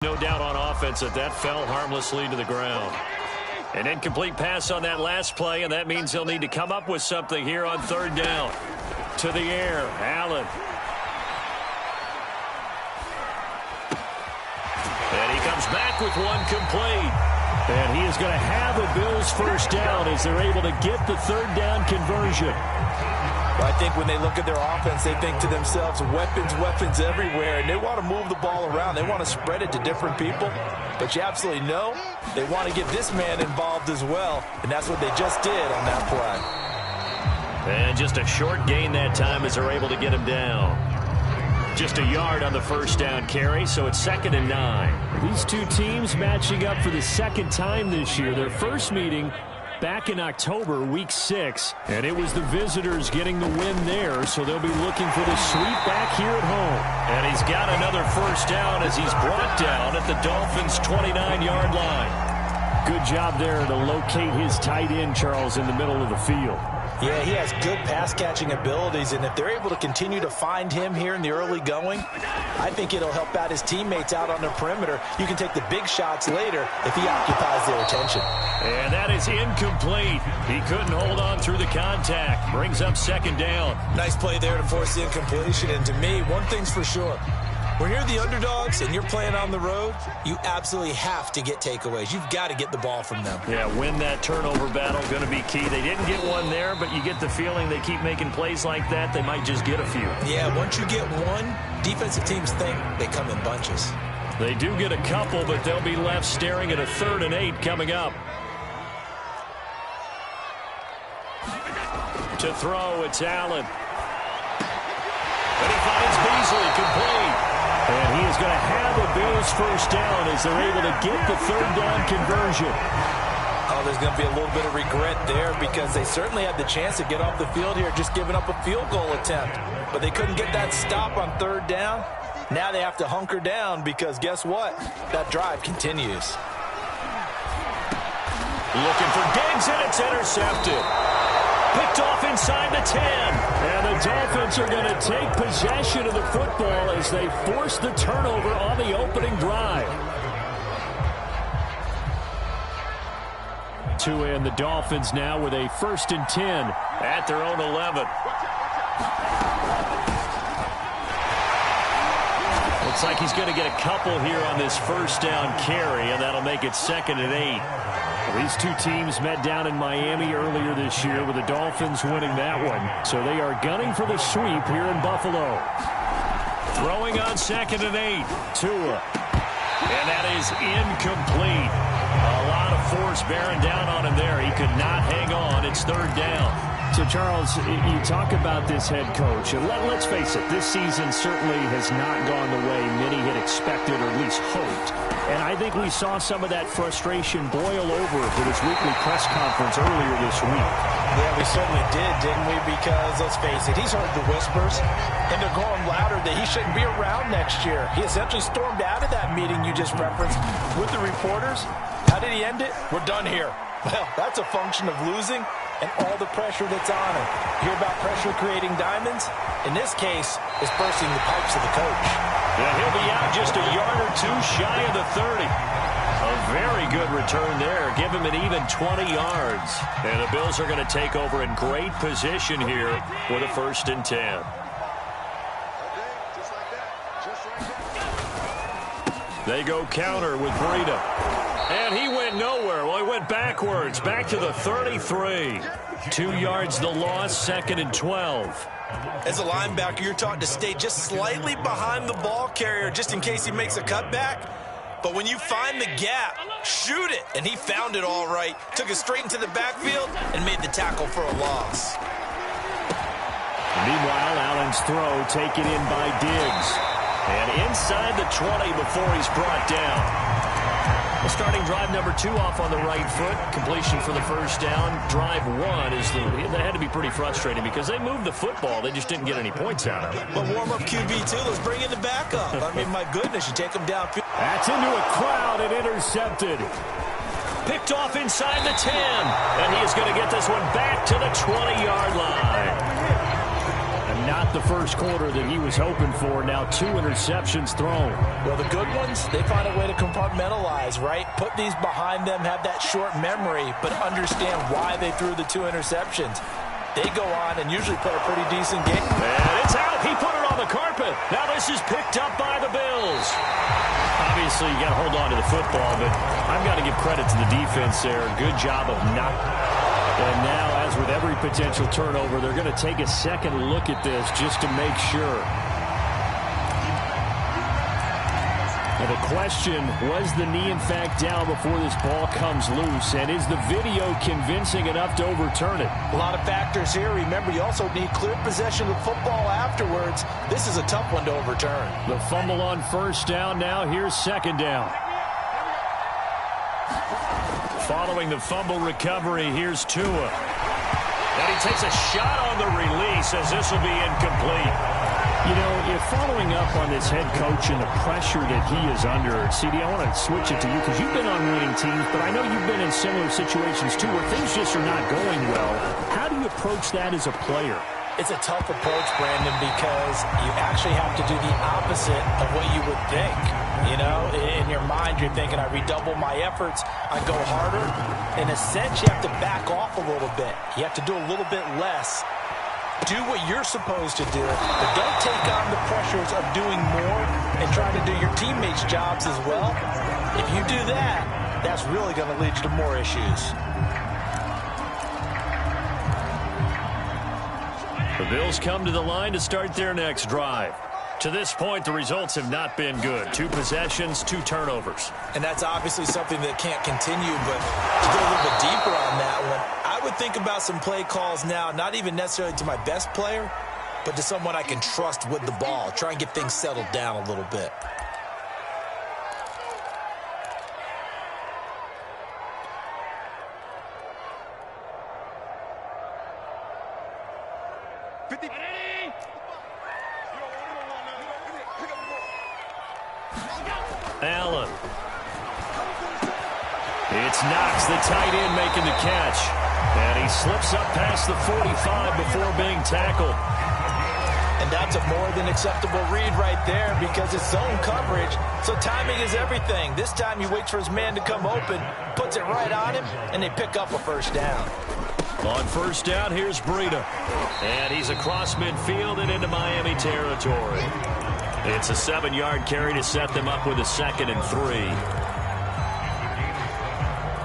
No doubt on offense that fell harmlessly to the ground. An incomplete pass on that last play, and that means they'll need to come up with something here on third down. To the air, Allen. And he comes back with one complete. And he is going to have a Bills first down as they're able to get the third down conversion. Well, I think when they look at their offense, they think to themselves, weapons, weapons everywhere, and they want to move the ball around. They want to spread it to different people. But you absolutely know they want to get this man involved as well, and that's what they just did on that play. And just a short gain that time as they're able to get him down. Just a yard on the first down carry, so it's 2nd and 9. These two teams matching up for the second time this year. Their first meeting back in October, week 6, and it was the visitors getting the win there, so they'll be looking for the sweep back here at home. And he's got another first down as he's brought down at the Dolphins' 29-yard line. Good job there to locate his tight end, Charles, in the middle of the field. Yeah, he has good pass-catching abilities, and if they're able to continue to find him here in the early going, I think it'll help out his teammates out on the perimeter. You can take the big shots later if he occupies their attention. And that is incomplete. He couldn't hold on through the contact. Brings up 2nd down. Nice play there to force the incompletion, and to me, one thing's for sure. When you're the underdogs and you're playing on the road, you absolutely have to get takeaways. You've got to get the ball from them. Yeah, win that turnover battle, going to be key. They didn't get one there, but you get the feeling they keep making plays like that, they might just get a few. Yeah, once you get one, defensive teams think they come in bunches. They do get a couple, but they'll be left staring at a 3rd and 8 coming up. To throw, it's Allen. And he finds Beasley, complete. And he is going to have a Bills first down as they're able to get the third down conversion. Oh, there's going to be a little bit of regret there because they certainly had the chance to get off the field here, just giving up a field goal attempt. But they couldn't get that stop on third down. Now they have to hunker down because guess what? That drive continues. Looking for Diggs, and it's intercepted. Picked off inside the 10. And the Dolphins are going to take possession of the football as they force the turnover on the opening drive. And the Dolphins now with a 1st and 10 at their own 11. Looks like he's going to get a couple here on this first down carry, and that'll make it 2nd and 8. These two teams met down in Miami earlier this year with the Dolphins winning that one. So they are gunning for the sweep here in Buffalo. Throwing on 2nd and 8. Tua. And that is incomplete. A lot of force bearing down on him there. He could not hang on. It's 3rd down. So, Charles, you talk about this head coach. And let's face it, this season certainly has not gone the way many had expected or at least hoped. And I think we saw some of that frustration boil over with his weekly press conference earlier this week. Yeah, we certainly did, didn't we? Because, let's face it, he's heard the whispers, and they're going louder that he shouldn't be around next year. He essentially stormed out of that meeting you just referenced with the reporters. How did he end it? We're done here. Well, that's a function of losing and all the pressure that's on him. Hear about pressure creating diamonds? In this case, it's bursting the pipes of the coach. And he'll be out just a yard or two shy of the 30. A very good return there. Give him an even 20 yards. And the Bills are going to take over in great position here with a 1st and 10. They go counter with Breida. And he went nowhere. Well, he went backwards, back to the 33. 2 yards the loss, 2nd and 12. As a linebacker, you're taught to stay just slightly behind the ball carrier just in case he makes a cutback. But when you find the gap, shoot it. And he found it all right. Took it straight into the backfield and made the tackle for a loss. Meanwhile, Allen's throw taken in by Diggs. And inside the 20 before he's brought down. The starting drive number 2 off on the right foot. Completion for the first down. Drive 1 is that had to be pretty frustrating because they moved the football. They just didn't get any points out of it. But warm-up QB2, let's bring in the backup. I mean, my goodness, you take them down. That's into a crowd and intercepted. Picked off inside the 10. And he is going to get this one back to the 20-yard line. A Not the first quarter that he was hoping for. Now 2 interceptions thrown. Well, the good ones, they find a way to compartmentalize, right? Put these behind them, have that short memory, but understand why they threw the 2 interceptions. They go on and usually play a pretty decent game. And it's out. He put it on the carpet. Now this is picked up by the Bills. Obviously, you got to hold on to the football, but I've got to give credit to the defense there. Good job of not. And now, as with every potential turnover, they're going to take a second look at this just to make sure. Now the question, was the knee in fact down before this ball comes loose? And is the video convincing enough to overturn it? A lot of factors here. Remember, you also need clear possession of the football afterwards. This is a tough one to overturn. The fumble on first down. Now here's second down. Following the fumble recovery, here's Tua. And he takes a shot on the release as this will be incomplete. You know, if following up on this head coach and the pressure that he is under, CD, I want to switch it to you because you've been on winning teams, but I know you've been in similar situations too where things just are not going well. How do you approach that as a player? It's a tough approach, Brandon, because you actually have to do the opposite of what you would think. You know, in your mind, you're thinking, I redouble my efforts, I go harder. In a sense, you have to back off a little bit. You have to do a little bit less. Do what you're supposed to do, but don't take on the pressures of doing more and trying to do your teammates' jobs as well. If you do that, that's really going to lead you to more issues. The Bills come to the line to start their next drive. To this point, the results have not been good. 2 possessions, 2 turnovers. And that's obviously something that can't continue, but to go a little bit deeper on that one, I would think about some play calls now, not even necessarily to my best player, but to someone I can trust with the ball. Try and get things settled down a little bit. Allen. It's Knox, the tight end, making the catch. And he slips up past the 45 before being tackled. And that's a more than acceptable read right there because it's zone coverage, so timing is everything. This time he waits for his man to come open, puts it right on him, and they pick up a first down. On first down, here's Breida. And he's across midfield and into Miami territory. It's a 7-yard carry to set them up with a 2nd and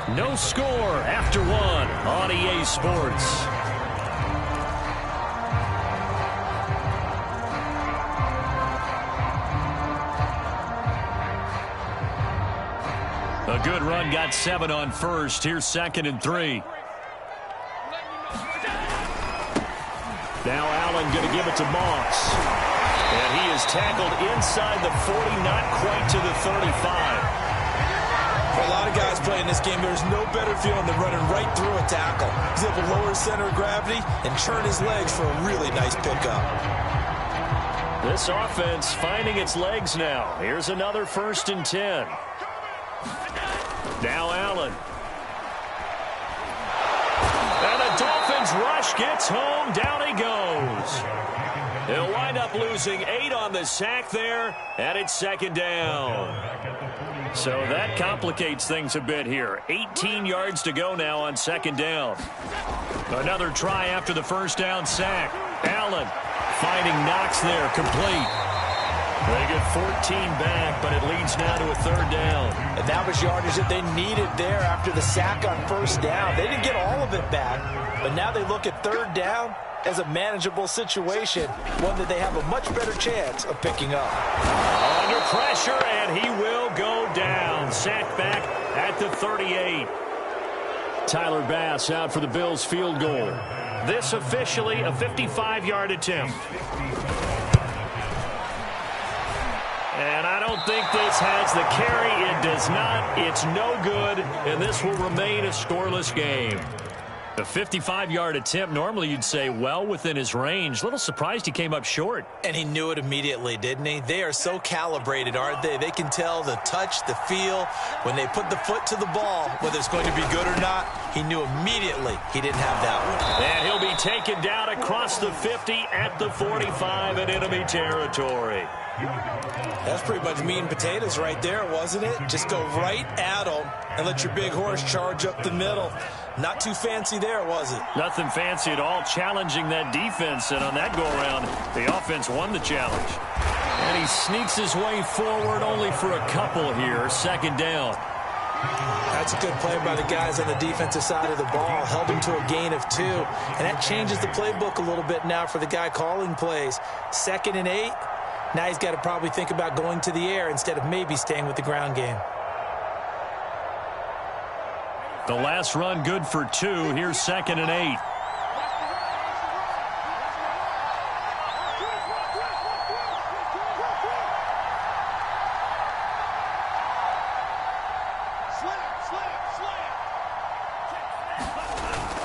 3. No score after 1 on EA Sports. A good run, got 7 on first. Here's 2nd and 3. Now Allen going to give it to Moss. And he is tackled inside the 40, not quite to the 35. For a lot of guys playing this game, there's no better feeling than running right through a tackle. He's able to lower his center of gravity and turn his legs for a really nice pickup. This offense finding its legs now. Here's another 1st and 10. Now Allen. And the Dolphins rush gets home. Down he goes. They'll wind up losing 8 on the sack there, and it's 2nd down. So that complicates things a bit here. 18 yards to go now on 2nd down. Another try after the first down sack. Allen finding Knox there, complete. They get 14 back, but it leads now to a 3rd down. And that was yardage that they needed there after the sack on first down. They didn't get all of it back, but now they look at 3rd down as a manageable situation, one that they have a much better chance of picking up. Under pressure, and he will go down. Sacked back at the 38. Tyler Bass out for the Bills field goal. This officially a 55-yard attempt. And I don't think this has the carry. It does not. It's no good, and this will remain a scoreless game. The 55-yard attempt, normally you'd say well within his range. A little surprised he came up short. And he knew it immediately, didn't he? They are so calibrated, aren't they? They can tell the touch, the feel. When they put the foot to the ball, whether it's going to be good or not, he knew immediately he didn't have that one. And he'll be taken down across the 50 at the 45 in enemy territory. That's pretty much meat and potatoes right there, wasn't it? Just go right at him and let your big horse charge up the middle. Not too fancy there, was it? Nothing fancy at all, challenging that defense. And on that go-around, the offense won the challenge. And he sneaks his way forward only for a couple here. Second down. That's a good play by the guys on the defensive side of the ball. Held him to a gain of 2. And that changes the playbook a little bit now for the guy calling plays. 2nd and 8. Now he's got to probably think about going to the air instead of maybe staying with the ground game. The last run good for 2. Here's 2nd and 8.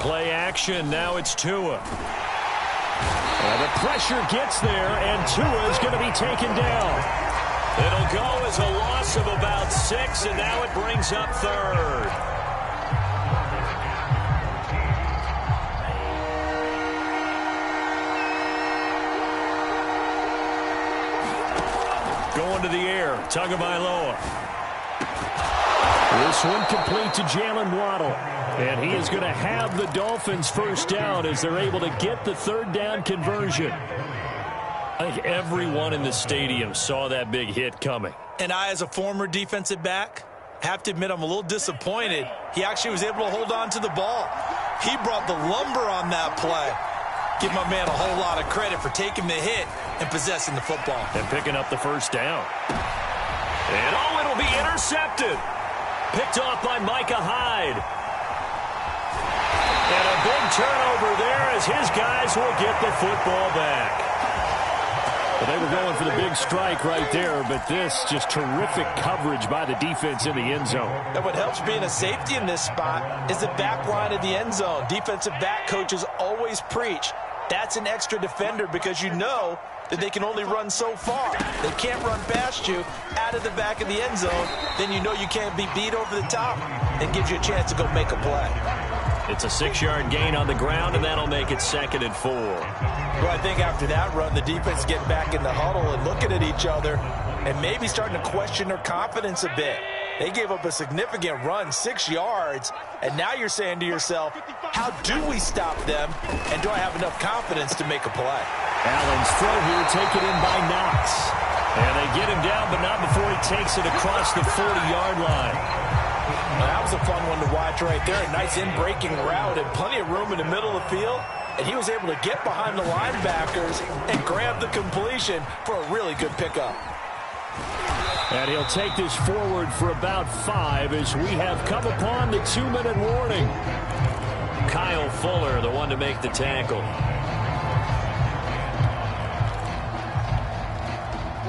Play action. Now it's Tua. The pressure gets there, and Tua is going to be taken down. It'll go as a loss of about 6, and now it brings up 3rd. Going to the air, Tagovailoa. This one complete to Jalen Waddle. And he is going to have the Dolphins first down as they're able to get the 3rd down conversion. I think everyone in the stadium saw that big hit coming. And I, as a former defensive back, have to admit I'm a little disappointed. He actually was able to hold on to the ball. He brought the lumber on that play. Give my man a whole lot of credit for taking the hit and possessing the football. And picking up the first down. And oh, it'll be intercepted. Picked off by Micah Hyde. And a big turnover there as his guys will get the football back. Well, they were going for the big strike right there, but this just terrific coverage by the defense in the end zone. And what helps being a safety in this spot is the back line of the end zone. Defensive back coaches always preach. That's an extra defender because you know that they can only run so far. They can't run past you out of the back of the end zone. Then you know you can't be beat over the top. It gives you a chance to go make a play. It's a 6-yard gain on the ground, and that'll make it 2nd and 4. Well, I think after that run, the defense getting back in the huddle and looking at each other and maybe starting to question their confidence a bit. They gave up a significant run, 6 yards, and now you're saying to yourself, how do we stop them, and do I have enough confidence to make a play? Allen's throw here taken in by Knox. And they get him down, but not before he takes it across the 40-yard line. Well, that was a fun one to watch right there. A nice in-breaking route and plenty of room in the middle of the field. And he was able to get behind the linebackers and grab the completion for a really good pickup. And he'll take this forward for about 5 as we have come upon the 2-minute warning. Kyle Fuller, the one to make the tackle.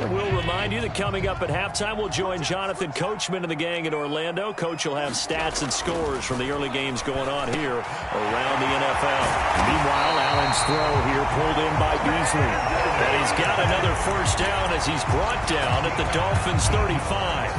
We'll remind you that coming up at halftime, we'll join Jonathan Coachman and the gang in Orlando. Coach will have stats and scores from the early games going on here around the NFL. Meanwhile, Allen's throw here pulled in by Beasley. And he's got another first down as he's brought down at the Dolphins' 35.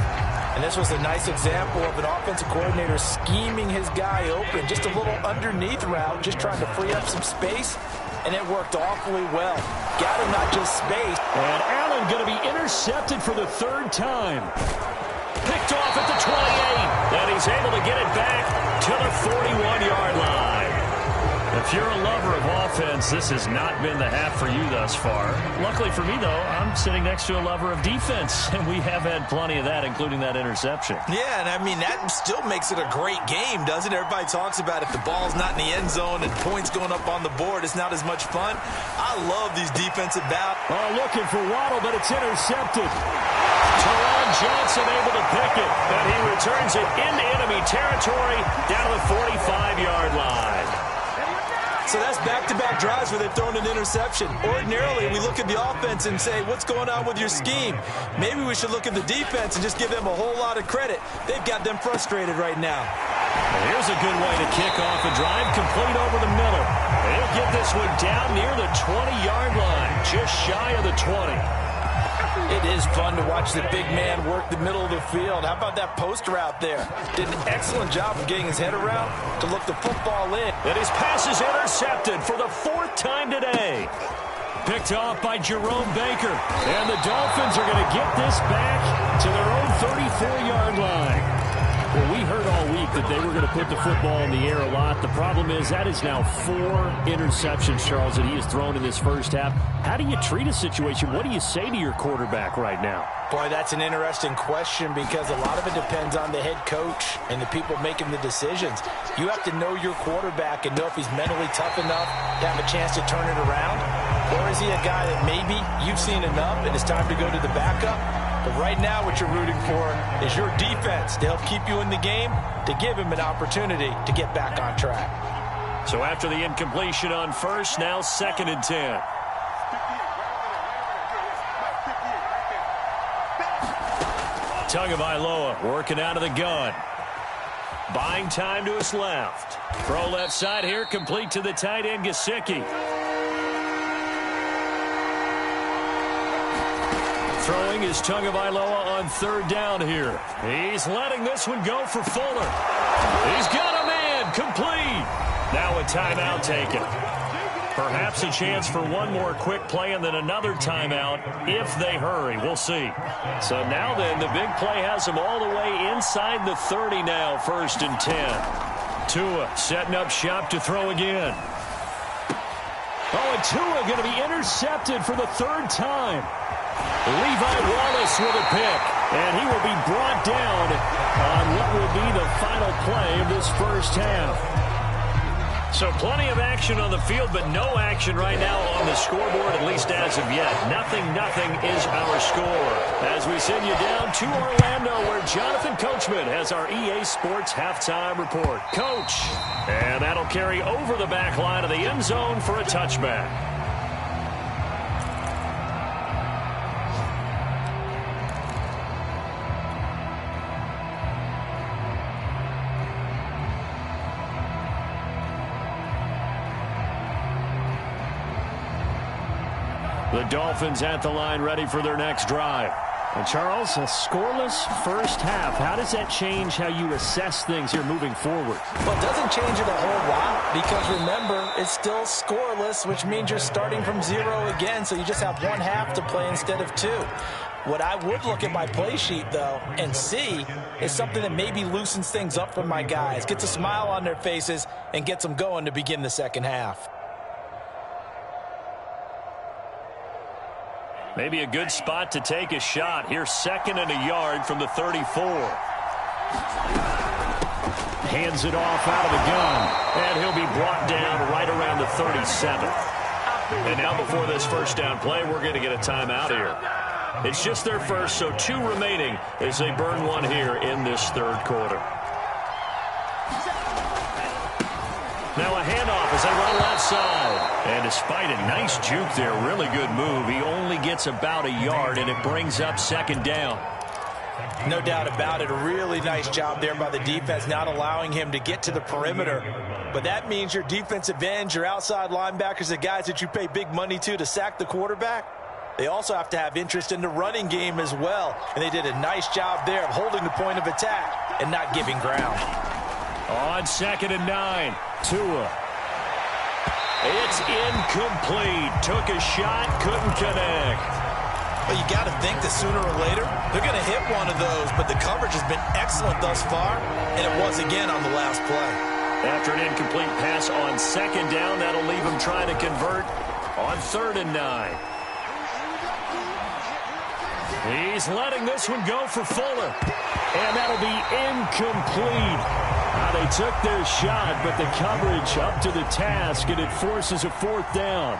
And this was a nice example of an offensive coordinator scheming his guy open. Just a little underneath route, just trying to free up some space. And it worked awfully well. Got him not just space. And Allen going to be intercepted for the 3rd time. Picked off at the 28. And he's able to get it back to the 41-yard line. If you're a lover of offense, this has not been the half for you thus far. Luckily for me, though, I'm sitting next to a lover of defense, and we have had plenty of that, including that interception. Yeah, and I mean, that still makes it a great game, doesn't it? Everybody talks about if the ball's not in the end zone and points going up on the board, it's not as much fun. I love these defensive battles. Oh, looking for Waddle, but it's intercepted. Teron Johnson able to pick it, and he returns it into enemy territory down to the 45-yard line. So that's back-to-back drives where they've thrown an interception. Ordinarily, we look at the offense and say, what's going on with your scheme? Maybe we should look at the defense and just give them a whole lot of credit. They've got them frustrated right now. And here's a good way to kick off a drive, complete over the middle. And he'll get this one down near the 20-yard line, just shy of the 20. It is fun to watch the big man work the middle of the field. How about that post route there? Did an excellent job of getting his head around to look the football in. And his pass is intercepted for the 4th time today. Picked off by Jerome Baker. And the Dolphins are going to get this back to their own 34-yard line. Well, we heard all week that they were going to put the football in the air a lot. The problem is that is now 4 interceptions, Charles, that he has thrown in this first half. How do you treat a situation? What do you say to your quarterback right now? Boy, that's an interesting question because a lot of it depends on the head coach and the people making the decisions. You have to know your quarterback and know if he's mentally tough enough to have a chance to turn it around. Or is he a guy that maybe you've seen enough and it's time to go to the backup? But right now what you're rooting for is your defense to help keep you in the game, to give him an opportunity to get back on track. So after the incompletion on first, now 2nd and 10. Tagovailoa working out of the gun. Buying time to his left. Throw left side here, complete to the tight end, Gesicki. Throwing is Tagovailoa on 3rd down here. He's letting this one go for Fuller. He's got a man, complete. Now a timeout taken. Perhaps a chance for one more quick play and then another timeout if they hurry. We'll see. So now then, the big play has them all the way inside the 30 now, 1st and 10. Tua setting up shop to throw again. Oh, and Tua going to be intercepted for the 3rd time. Levi Wallace with a pick, and he will be brought down on what will be the final play of this first half. So plenty of action on the field, but no action right now on the scoreboard, at least as of yet. Nothing is our score. As we send you down to Orlando, where Jonathan Coachman has our EA Sports halftime report. Coach, and that'll carry over the back line of the end zone for a touchback. The Dolphins at the line, ready for their next drive. And Charles, a scoreless first half. How does that change how you assess things here moving forward? Well, it doesn't change it a whole lot because, remember, it's still scoreless, which means you're starting from 0 again, so you just have 1 half to play instead of 2. What I would look at my play sheet, though, and see is something that maybe loosens things up for my guys, gets a smile on their faces, and gets them going to begin the second half. Maybe a good spot to take a shot. Here's 2nd and a yard from the 34. Hands it off out of the gun. And he'll be brought down right around the 37. And now before this first down play, we're going to get a timeout here. It's just their first, so 2 remaining as they burn one here in this 3rd quarter. Now a handoff as they run left side. And despite a nice juke there, really good move, he only gets about a yard, and it brings up 2nd down. No doubt about it. A really nice job there by the defense, not allowing him to get to the perimeter. But that means your defensive ends, your outside linebackers, the guys that you pay big money to sack the quarterback, they also have to have interest in the running game as well. And they did a nice job there of holding the point of attack and not giving ground. On 2nd and 9, Tua. It's incomplete. Took a shot, couldn't connect. Well, you got to think that sooner or later they're going to hit one of those, but the coverage has been excellent thus far, and it was again on the last play. After an incomplete pass on 2nd down, that'll leave him trying to convert on 3rd and 9. He's letting this one go for Fuller, and that'll be incomplete. They took their shot, but the coverage up to the task, and it forces a 4th down.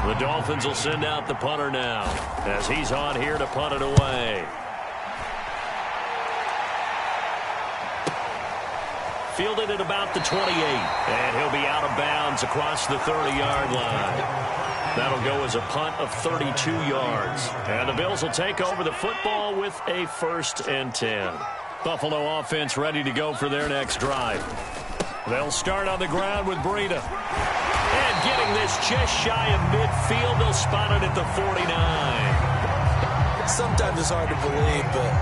The Dolphins will send out the punter now as he's on here to punt it away. Fielded at about the 28, and he'll be out of bounds across the 30-yard line. That'll go as a punt of 32 yards. And the Bills will take over the football with a 1st and 10. Buffalo offense ready to go for their next drive. They'll start on the ground with Breida. And getting this just shy of midfield, they'll spot it at the 49. Sometimes it's hard to believe, but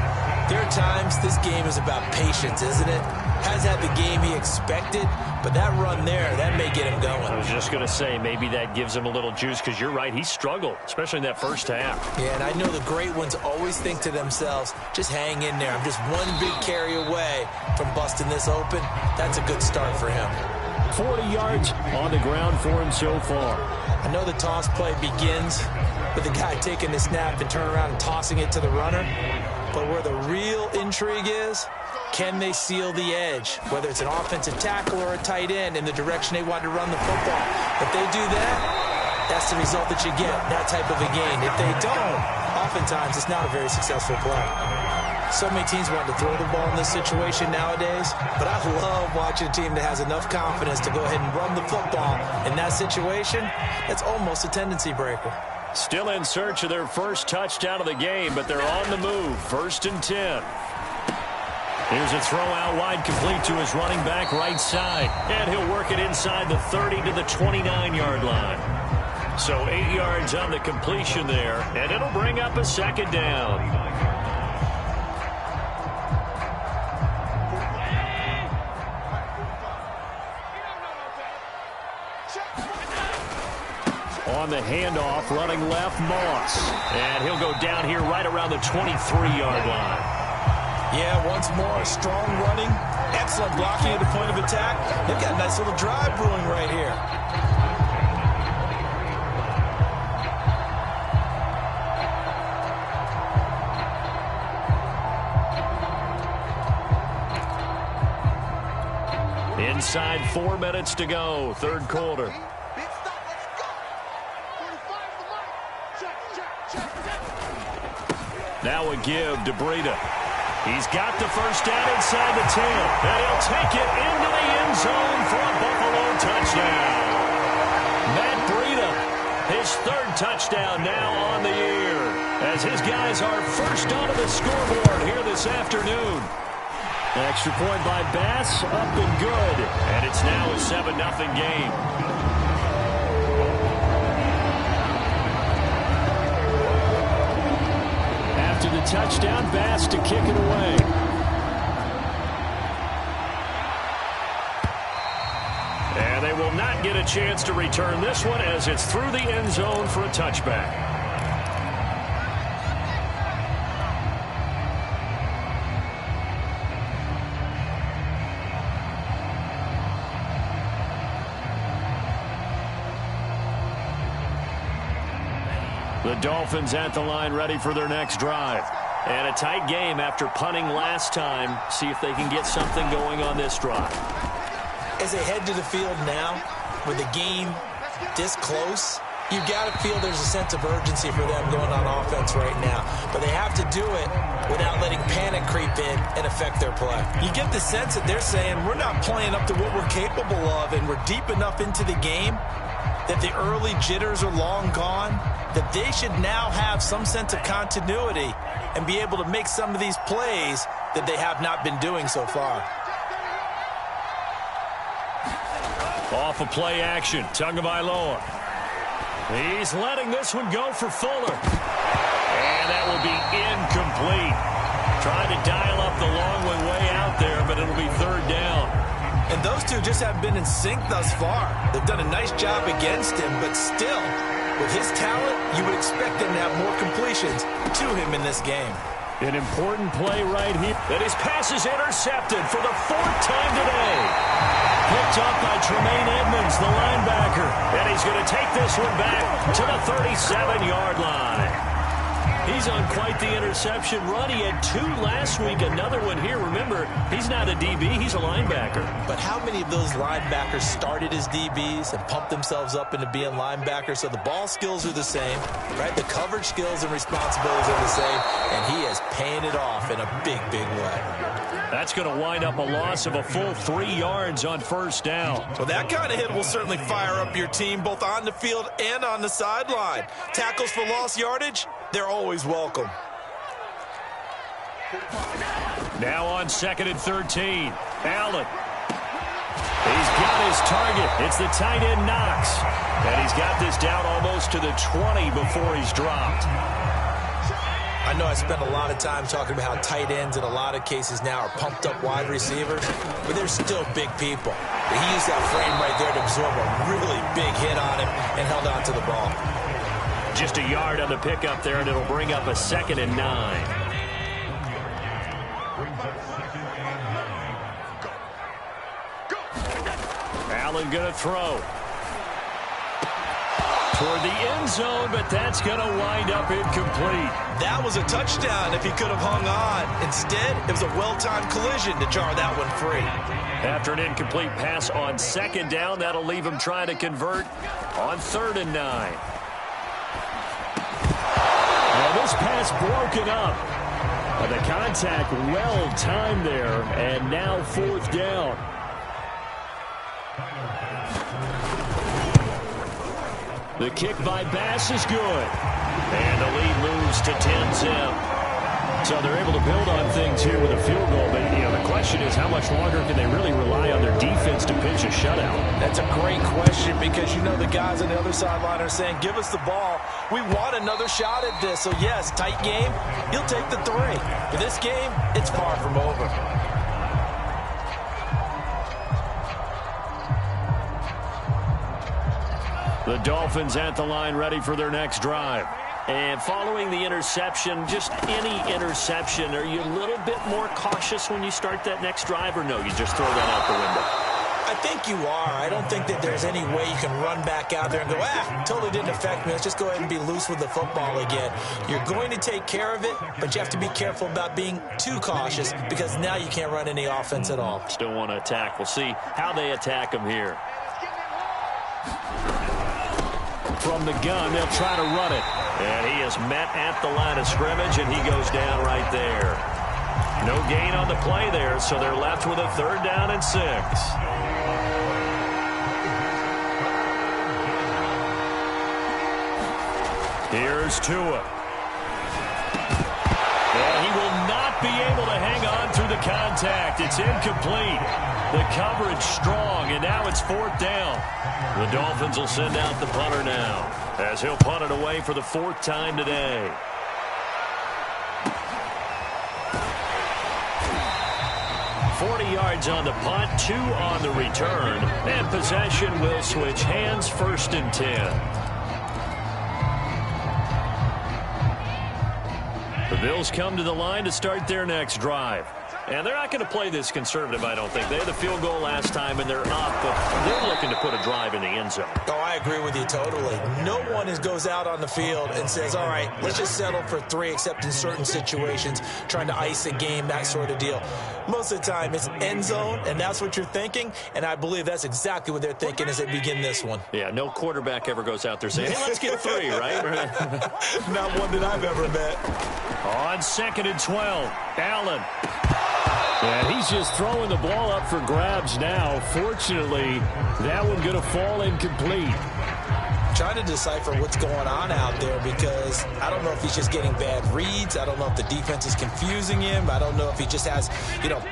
there are times this game is about patience, isn't it? Hasn't had the game he expected, but that run there, that may get him going. I was just going to say, maybe that gives him a little juice, because you're right, he struggled, especially in that first half. Yeah, and I know the great ones always think to themselves, just hang in there. I'm just one big carry away from busting this open. That's a good start for him. 40 yards on the ground for him so far. I know the toss play begins with the guy taking the snap and turning around and tossing it to the runner. But where the real intrigue is, can they seal the edge? Whether it's an offensive tackle or a tight end in the direction they want to run the football. If they do that, that's the result that you get, that type of a gain. If they don't, oftentimes it's not a very successful play. So many teams want to throw the ball in this situation nowadays, but I love watching a team that has enough confidence to go ahead and run the football in that situation. That's almost a tendency breaker. Still in search of their first touchdown of the game, but they're on the move. 1st and 10. Here's a throw out wide, complete to his running back right side. And he'll work it inside the 30 to the 29-yard line. So 8 yards on the completion there, and it'll bring up a 2nd down. On the handoff, running left, Moss. And he'll go down here right around the 23-yard line. Yeah, once more, strong running, excellent blocking at the point of attack. They've got a nice little drive brewing right here. Inside 4 minutes to go, 3rd quarter. Now a give to Breida. He's got the first down inside the 10. And he'll take it into the end zone for a Buffalo touchdown. Matt Breida, his 3rd touchdown now on the year, as his guys are first onto the scoreboard here this afternoon. Extra point by Bass, up and good. And it's now a 7-0 game. After the touchdown, Bass to kick it away. And they will not get a chance to return this one, as it's through the end zone for a touchback. The Dolphins at the line, ready for their next drive. And a tight game after punting last time. See if they can get something going on this drive. As they head to the field now, with the game this close, you've got to feel there's a sense of urgency for them going on offense right now. But they have to do it without letting panic creep in and affect their play. You get the sense that they're saying, we're not playing up to what we're capable of, and we're deep enough into the game that the early jitters are long gone, that they should now have some sense of continuity and be able to make some of these plays that they have not been doing so far. Off of play action, Tagovailoa. He's letting this one go for Fuller. And that will be incomplete. Trying to dial up the long way out there, but it'll be 3rd down. And those two just haven't been in sync thus far. They've done a nice job against him, but still, with his talent, you would expect him to have more completions to him in this game. An important play right here. And his pass is intercepted for the 4th time today. Picked up by Tremaine Edmonds, the linebacker. And he's going to take this one back to the 37-yard line. He's on quite the interception run. He had 2 last week, another one here. Remember, he's not a DB, he's a linebacker. But how many of those linebackers started as DBs and pumped themselves up into being linebackers? So the ball skills are the same, right? The coverage skills and responsibilities are the same, and he is paying it off in a big, big way. That's going to wind up a loss of a full 3 yards on 1st down. Well, that kind of hit will certainly fire up your team both on the field and on the sideline. Tackles for lost yardage, they're always welcome. Now on 2nd and 13. Allen. He's got his target. It's the tight end Knox. And he's got this down almost to the 20 before he's dropped. I know I spent a lot of time talking about how tight ends in a lot of cases now are pumped up wide receivers, but they're still big people. But he used that frame right there to absorb a really big hit on him and held on to the ball. Just a yard on the pickup there, and it'll bring up a 2nd and 9. Allen going to throw. Toward the end zone, but that's going to wind up incomplete. That was a touchdown if he could have hung on. Instead, it was a well-timed collision to jar that one free. After an incomplete pass on 2nd down, that'll leave him trying to convert on 3rd and 9. Now this pass broken up. The contact well-timed there, and now 4th down. The kick by Bass is good. And the lead moves to 10-10. So they're able to build on things here with a field goal. But, the question is how much longer can they really rely on their defense to pitch a shutout? That's a great question because the guys on the other sideline are saying, give us the ball. We want another shot at this. So, yes, tight game. He'll take the 3. For this game, it's far from over. The Dolphins at the line ready for their next drive. And following the interception, just any interception, are you a little bit more cautious when you start that next drive, or no, you just throw that out the window? I think you are. I don't think that there's any way you can run back out there and go, totally didn't affect me. Let's just go ahead and be loose with the football again. You're going to take care of it, but you have to be careful about being too cautious because now you can't run any offense at all. Still want to attack. We'll see how they attack him here. From the gun, they'll try to run it. And he is met at the line of scrimmage, and he goes down right there. No gain on the play there, so they're left with a 3rd down and 6. Here's Tua. And he will not be able to hang on through the contact. It's incomplete. The coverage strong, and now it's 4th down. The Dolphins will send out the punter now, as he'll punt it away for the 4th time today. $40 yards on the punt, 2 on the return, and possession will switch hands, 1st and 10. The Bills come to the line to start their next drive. And they're not going to play this conservative, I don't think. They had the field goal last time, and they're up, but they're looking to put a drive in the end zone. Oh, I agree with you totally. No one goes out on the field and says, all right, let's just settle for 3, except in certain situations, trying to ice a game, that sort of deal. Most of the time, it's end zone, and that's what you're thinking, and I believe that's exactly what they're thinking as they begin this one. Yeah, no quarterback ever goes out there saying, hey, let's get 3, right? Not one that I've ever met. On 2nd and 12, Allen. And he's just throwing the ball up for grabs now. Fortunately, that one going to fall incomplete. Trying to decipher what's going on out there because I don't know if he's just getting bad reads. I don't know if the defense is confusing him. I don't know if he just has,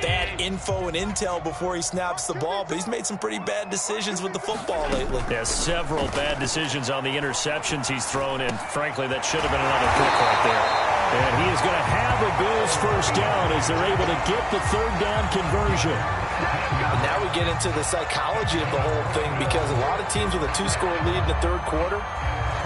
bad info and intel before he snaps the ball. But he's made some pretty bad decisions with the football lately. Yeah, several bad decisions on the interceptions he's thrown, and frankly, that should have been another pick right there. And he is going to have a Bills 1st down as they're able to get the 3rd down conversion. And now we get into the psychology of the whole thing because a lot of teams with a 2-score lead in the 3rd quarter,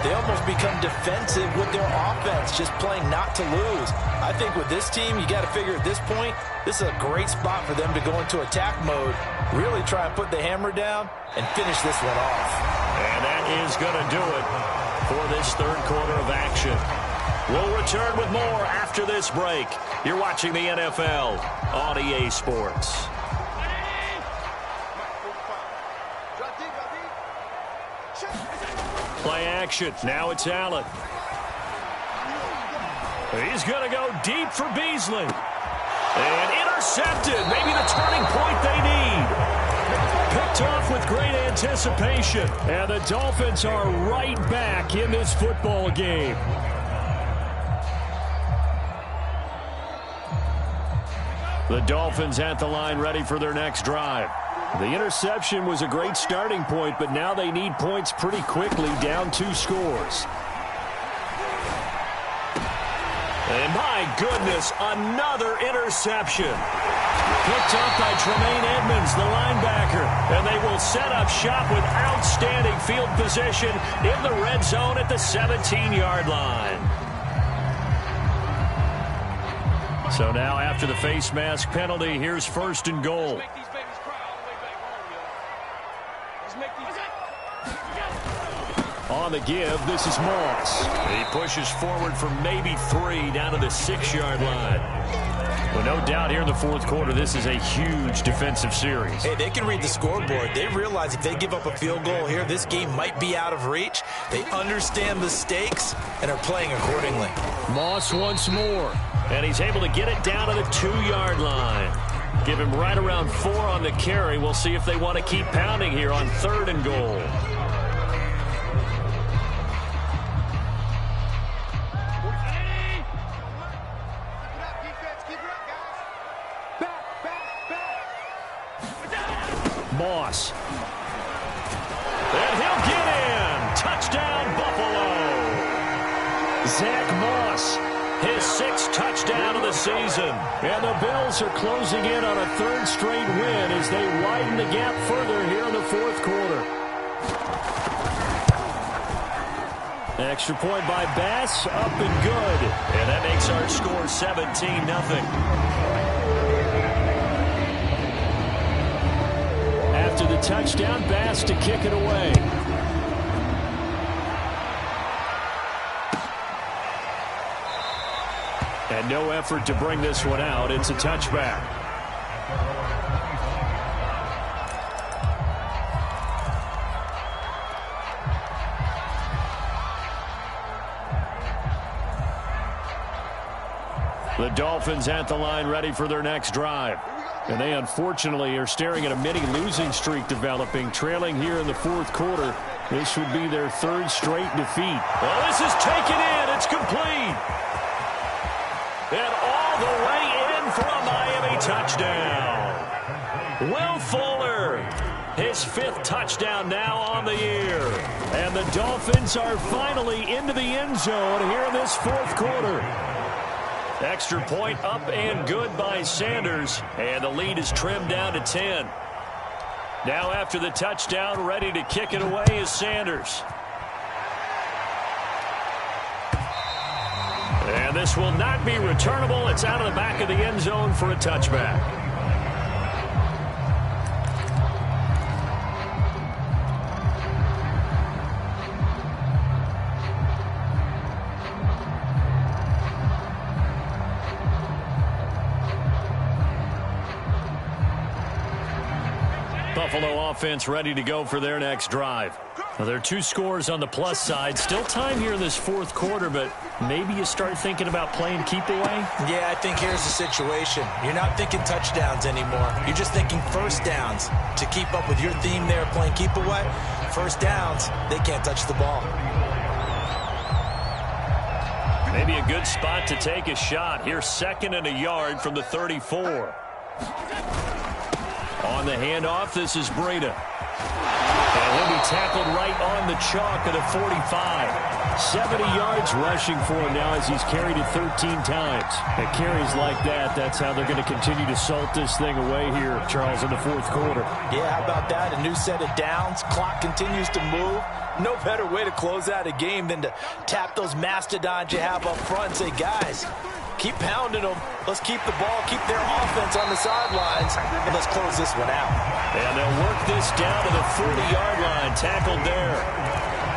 they almost become defensive with their offense, just playing not to lose. I think with this team, you got to figure at this point, this is a great spot for them to go into attack mode, really try and put the hammer down and finish this one off. And that is going to do it for this 3rd quarter of action. We'll return with more after this break. You're watching the NFL on EA Sports. Play action. Now it's Allen. He's going to go deep for Beasley. And intercepted. Maybe the turning point they need. Picked off with great anticipation. And the Dolphins are right back in this football game. The Dolphins at the line ready for their next drive. The interception was a great starting point, but now they need points pretty quickly, down 2 scores. And my goodness, another interception. Picked up by Tremaine Edmonds, the linebacker. And they will set up shop with outstanding field position in the red zone at the 17-yard line. So now after the face mask penalty, here's 1st and goal. On the give, this is Moss. He pushes forward for maybe 3 down to the 6-yard line. Well, no doubt here in the 4th quarter, this is a huge defensive series. Hey, they can read the scoreboard. They realize if they give up a field goal here, this game might be out of reach. They understand the stakes and are playing accordingly. Moss once more, and he's able to get it down to the 2-yard line. Give him right around 4 on the carry. We'll see if they want to keep pounding here on 3rd and goal. Moss. And he'll get in. Touchdown, Buffalo. Zach Moss, his 6th touchdown of the season. And the Bills are closing in on a 3rd straight win as they widen the gap further here in the 4th quarter. Extra point by Bass, up and good. And that makes our score 17-0. After the touchdown, Bass to kick it away. And no effort to bring this one out. It's a touchback. The Dolphins at the line ready for their next drive. And they unfortunately are staring at a mini losing streak developing, trailing here in the 4th quarter. This would be their 3rd straight defeat. Well, this is taken in. It's complete. And all the way in for a Miami touchdown. Will Fuller, his 5th touchdown now on the year. And the Dolphins are finally into the end zone here in this 4th quarter. Extra point up and good by Sanders. And the lead is trimmed down to 10. Now after the touchdown, ready to kick it away is Sanders. And this will not be returnable. It's out of the back of the end zone for a touchback. Buffalo offense ready to go for their next drive. Well, there are 2 scores on the plus side. Still time here in this 4th quarter, but maybe you start thinking about playing keep away? Yeah, I think here's the situation. You're not thinking touchdowns anymore. You're just thinking first downs. To keep up with your theme there, playing keep away, first downs, they can't touch the ball. Maybe a good spot to take a shot. Here's 2nd and a yard from the 34. On the handoff, this is Breida. And he'll be tackled right on the chalk at a 45. 70 yards rushing for him now as he's carried it 13 times. And carries like that, that's how they're going to continue to salt this thing away here, Charles, in the 4th quarter. Yeah, how about that? A new set of downs. Clock continues to move. No better way to close out a game than to tap those mastodons you have up front and say, guys, keep pounding them. Let's keep the ball, keep their offense on the sidelines, and let's close this one out. And they'll work this down to the 40-yard line, tackled there.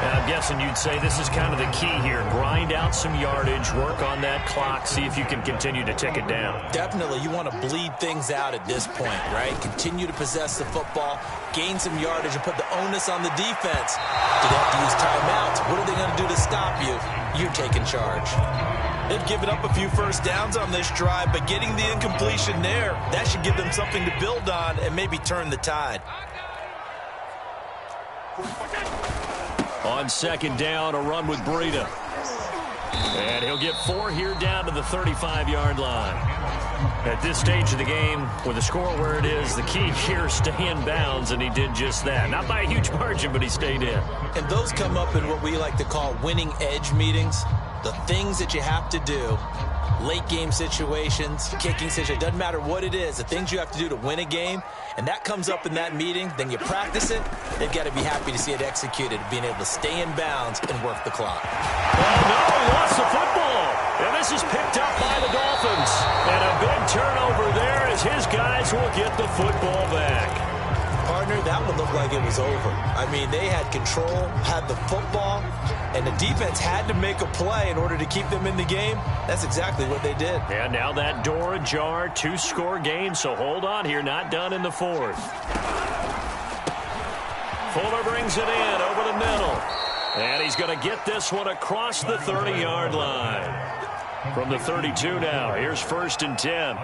And I'm guessing you'd say this is kind of the key here. Grind out some yardage, work on that clock, see if you can continue to tick it down. Definitely. You want to bleed things out at this point, right? Continue to possess the football, gain some yardage, and put the onus on the defense. Do they have to use timeouts? What are they going to do to stop you? You're taking charge. They've given up a few first downs on this drive, but getting the incompletion there, that should give them something to build on and maybe turn the tide. On 2nd down, a run with Breida. And he'll get 4 here down to the 35-yard line. At this stage of the game, with the score where it is, the key here is stay in bounds, and he did just that. Not by a huge margin, but he stayed in. And those come up in what we like to call winning edge meetings. The things that you have to do, late game situations, kicking situations, doesn't matter what it is, the things you have to do to win a game, and that comes up in that meeting, then you practice it, they've got to be happy to see it executed, being able to stay in bounds and work the clock. Oh, no, he lost the football. And this is picked up by the Dolphins. And a big turnover there as his guys will get the football back. Partner, that one looked like it was over. I mean, they had control, had the football, and the defense had to make a play in order to keep them in the game. That's exactly what they did. And now that door ajar, 2-score game, so hold on here, not done in the fourth. Fuller brings it in over the middle. And he's going to get this one across the 30-yard line. From the 32 now, here's 1st and 10.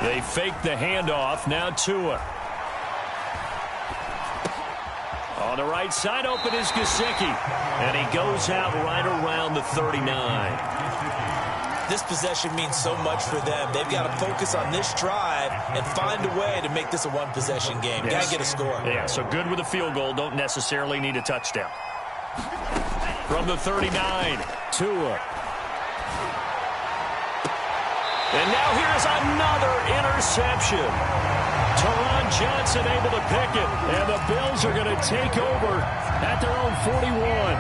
They fake the handoff, now Tua. On the right side, open is Gesicki. And he goes out right around the 39. This possession means so much for them. They've got to focus on this drive and find a way to make this a one-possession game. Yes. Got to get a score. Yeah, so good with a field goal. Don't necessarily need a touchdown. From the 39, Tua. And now here's another interception. Teron Johnson able to pick it. And the Bills are going to take over at their own 41.